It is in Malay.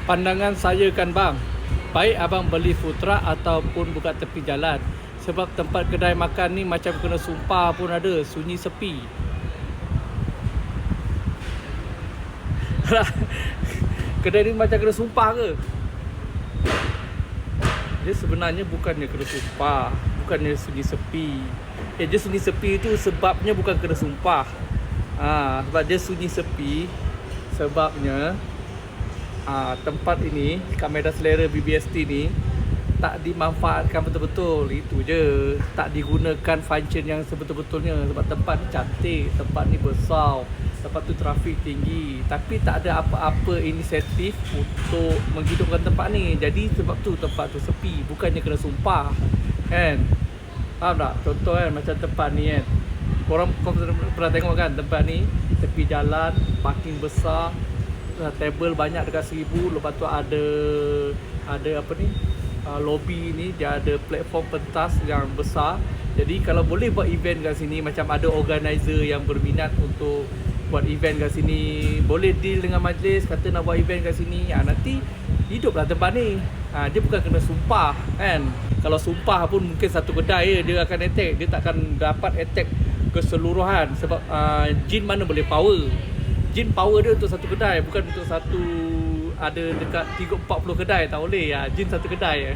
Pandangan saya kan bang, baik abang beli food truck ataupun buka tepi jalan. Sebab tempat kedai makan ni macam kena sumpah pun ada, sunyi sepi. Kedai ni macam kena sumpah ke? Dia sebenarnya bukannya kena sumpah, bukannya sunyi sepi. Dia sunyi sepi tu sebabnya bukan kena sumpah. Sebab dia sunyi sepi sebabnya tempat ini, kamera selera BBST ni tak dimanfaatkan betul-betul. Itu je, tak digunakan function yang sebetul-betulnya. Sebab tempat ni cantik, tempat ni besar, tempat tu trafik tinggi, tapi tak ada apa-apa inisiatif untuk menghidupkan tempat ni. Jadi sebab tu tempat tu sepi, bukannya kena sumpah kan. Faham tak? Contoh kan, macam tempat ni kan, korang pernah tengok kan tempat ni, tepi jalan, parking besar, table banyak dekat 1000. Lepas tu ada apa ni, lobby ni dia ada platform pentas yang besar. Jadi kalau boleh buat event kat sini, macam ada organizer yang berminat untuk buat event kat sini, boleh deal dengan majlis, kata nak buat event kat sini, nanti hiduplah tempat ni. Dia bukan kena sumpah kan. Kalau sumpah pun mungkin satu kedai dia akan attack, dia takkan dapat attack keseluruhan. Sebab jin mana boleh power. Jin power dia untuk satu kedai, bukan untuk satu, ada dekat 30-40 kedai, tak boleh. Jin satu kedai.